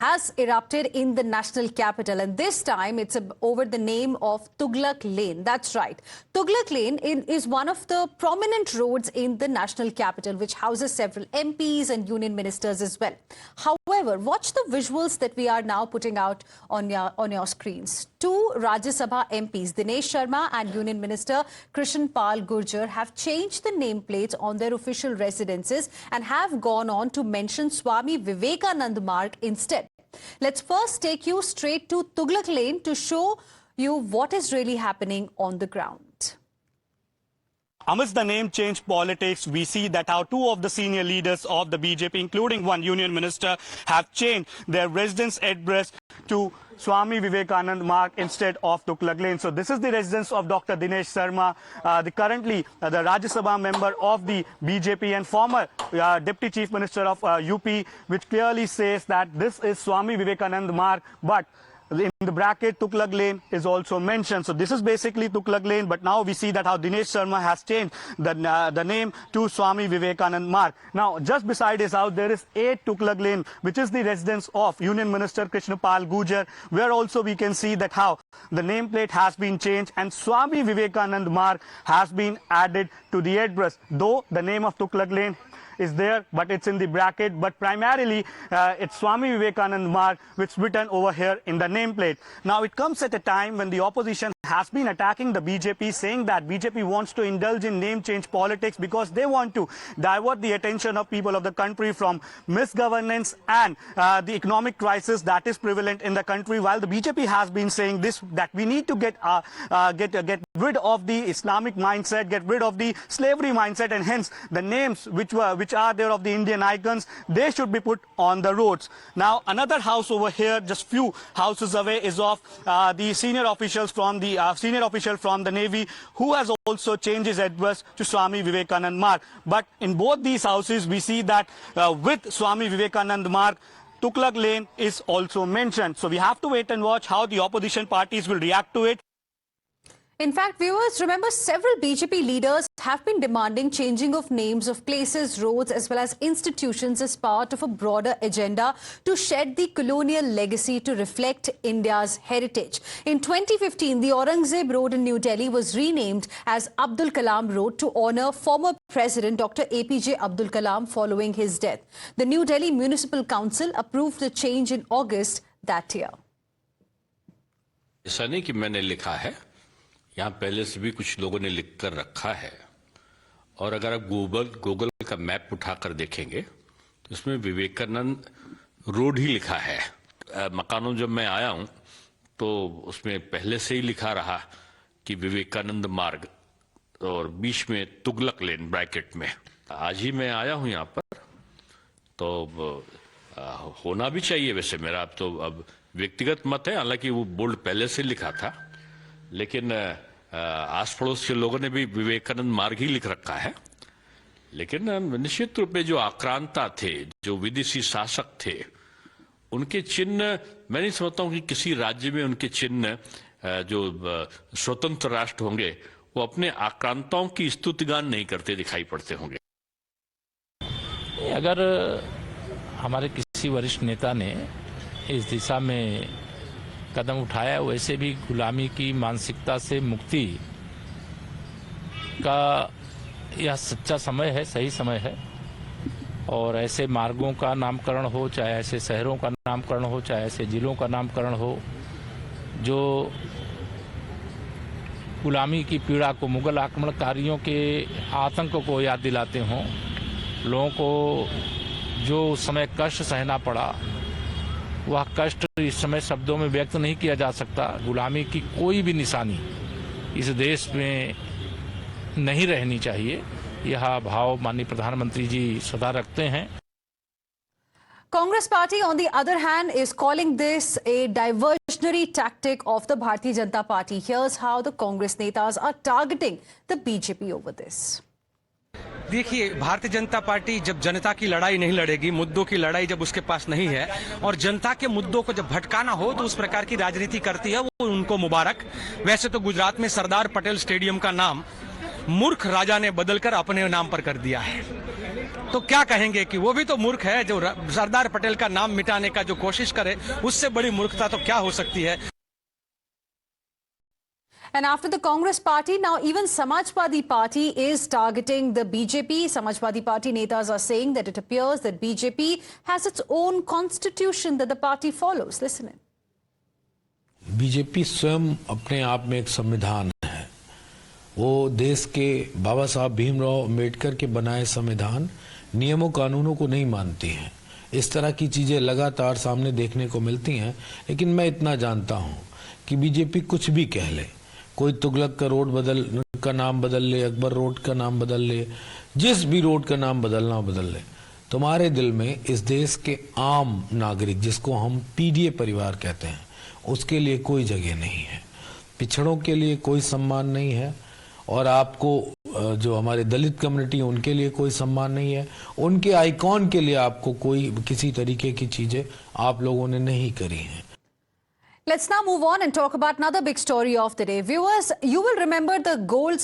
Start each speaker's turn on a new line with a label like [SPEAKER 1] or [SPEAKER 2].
[SPEAKER 1] has erupted in the national capital, and this time it's over the name of Tughlaq Lane. That's right. Tughlaq Lane is one of the prominent roads in the national capital, which houses several MPs and union ministers as well. However, watch the visuals that we are now putting out on your screens. Two Rajya Sabha MPs, Dinesh Sharma and Union Minister Krishan Pal Gurjar, have changed the nameplates on their official residences and have gone on to mention Swami Vivekanand Marg instead. Let's first take you straight to Tughlaq Lane to show you what is really happening on the ground.
[SPEAKER 2] Amidst the name change politics, we see that how two of the senior leaders of the BJP, including one union minister, have changed their residence address to Swami Vivekanand Marg instead of Tughlaq Lane. So this is the residence of Dr. Dinesh Sharma, currently the Rajya Sabha member of the BJP and former Deputy Chief Minister of UP, which clearly says that this is Swami Vivekanand Marg, but in the bracket, Tughlaq Lane is also mentioned. So this is basically Tughlaq Lane, but now we see that how Dinesh Sharma has changed the name to Swami Vivekanand Marg. Now, just beside his house, there is 8 Tughlaq Lane, which is the residence of Union Minister Krishan Pal Gurjar, where also we can see that how the nameplate has been changed and Swami Vivekanand Marg has been added to the address. Though the name of Tughlaq Lane is there, but it's in the bracket, but primarily it's Swami Vivekanand Marg which is written over here in the nameplate. Now it comes at a time when the opposition has been attacking the BJP, saying that BJP wants to indulge in name change politics because they want to divert the attention of people of the country from misgovernance and the economic crisis that is prevalent in the country, while the BJP has been saying this, that we need to get rid of the Islamic mindset, get rid of the slavery mindset, and hence the names which are there of the Indian icons, they should be put on the roads. Now another house over here, just few houses away, is of the senior official from the Navy, who has also changed his address to Swami Vivekanand Marg. But in both these houses, we see that with Swami Vivekanand Marg, Tughlaq Lane is also mentioned. So we have to wait and watch how the opposition parties will react to it.
[SPEAKER 1] In fact, viewers, remember several BJP leaders have been demanding changing of names of places, roads as well as institutions as part of a broader agenda to shed the colonial legacy to reflect India's heritage. In 2015, the Aurangzeb Road in New Delhi was renamed as Abdul Kalam Road to honor former President Dr. APJ Abdul Kalam following his death. The New Delhi Municipal Council approved the change in August that year.
[SPEAKER 3] ऐसा नहीं कि मैंने लिखा है, यहाँ पहले से भी कुछ लोगों ने लिख कर रखा है, और अगर आप गूगल का मैप उठाकर देखेंगे तो इसमें विवेकानंद रोड ही लिखा है। मकानों जब मैं आया हूँ तो उसमें पहले से ही लिखा रहा कि विवेकानंद मार्ग और बीच में तुगलक लेन ब्रैकेट में। आज ही मैं आया हूँ यहाँ पर, तो होना भी चाहिए वैसे, मेरा तो अब व्यक्तिगत मत है, हालांकि वो बोल्ड पहले से लिखा था, लेकिन आस पड़ोस के लोगों ने भी विवेकानंद मार्ग ही लिख रखा है। लेकिन निश्चित रूप में जो आक्रांता थे, जो विदेशी शासक थे, उनके चिन्ह, मैं नहीं समझता हूं कि किसी राज्य में उनके चिन्ह जो स्वतंत्र राष्ट्र होंगे वो अपने आक्रांताओं की स्तुतिगान नहीं करते दिखाई पड़ते होंगे।
[SPEAKER 4] अगर हमारे किसी वरिष्ठ नेता ने इस दिशा में कदम उठाया, वैसे भी गुलामी की मानसिकता से मुक्ति का यह सच्चा समय है, सही समय है। और ऐसे मार्गों का नामकरण हो, चाहे ऐसे शहरों का नामकरण हो, चाहे ऐसे जिलों का नामकरण हो, जो गुलामी की पीड़ा को, मुगल आक्रमणकारियों के आतंक को याद दिलाते हों, लोगों को जो उस समय कष्ट सहना पड़ा, वह कष्ट इस समय शब्दों में व्यक्त नहीं किया जा सकता। गुलामी की कोई भी निशानी इस देश में नहीं रहनी चाहिए, यह भाव माननीय प्रधानमंत्री जी सदा रखते हैं।
[SPEAKER 1] Congress party, on the other hand, is calling this a diversionary tactic of the Bharatiya Janata Party. Here's how the Congress netas are targeting the BJP over this.
[SPEAKER 5] देखिए, भारतीय जनता पार्टी जब जनता की लड़ाई नहीं लड़ेगी, मुद्दों की लड़ाई जब उसके पास नहीं है और जनता के मुद्दों को जब भटकाना हो तो उस प्रकार की राजनीति करती है, वो उनको मुबारक। वैसे तो गुजरात में सरदार पटेल स्टेडियम का नाम मूर्ख राजा ने बदलकर अपने नाम पर कर दिया है। तो क्या कहेंगे कि वो भी तो मूर्ख है जो सरदार पटेल का नाम मिटाने का जो कोशिश करे, उससे बड़ी मूर्खता तो क्या हो सकती है।
[SPEAKER 1] And after the Congress party, now even Samajwadi Party is targeting the BJP. Samajwadi Party netas are saying that it appears that BJP has its own constitution that the party follows. Listen in.
[SPEAKER 6] BJP स्वयं अपने आप में एक संविधान है। वो देश के बाबा साहब भीमराव अम्बेडकर के बनाए संविधान, नियमों कानूनों को नहीं मानती है। इस तरह की चीजें लगातार सामने देखने को मिलती हैं। लेकिन मैं इतना जानता हूं कि बीजेपी कुछ भी कह ले, कोई तुगलक का रोड का नाम बदल ले, अकबर रोड का नाम बदल ले, जिस भी रोड का नाम बदलना बदल ले, तुम्हारे दिल में इस देश के आम नागरिक, जिसको हम पीडीए परिवार कहते हैं, उसके लिए कोई जगह नहीं है। पिछड़ों के लिए कोई सम्मान नहीं है, और आपको जो हमारे दलित कम्युनिटी है उनके लिए कोई सम्मान नहीं है। उनके आइकॉन के लिए आपको कोई किसी तरीके की चीजें आप लोगों ने नहीं करी हैं।
[SPEAKER 1] Let's now move on and talk about another big story of the day. Viewers, you will remember the gold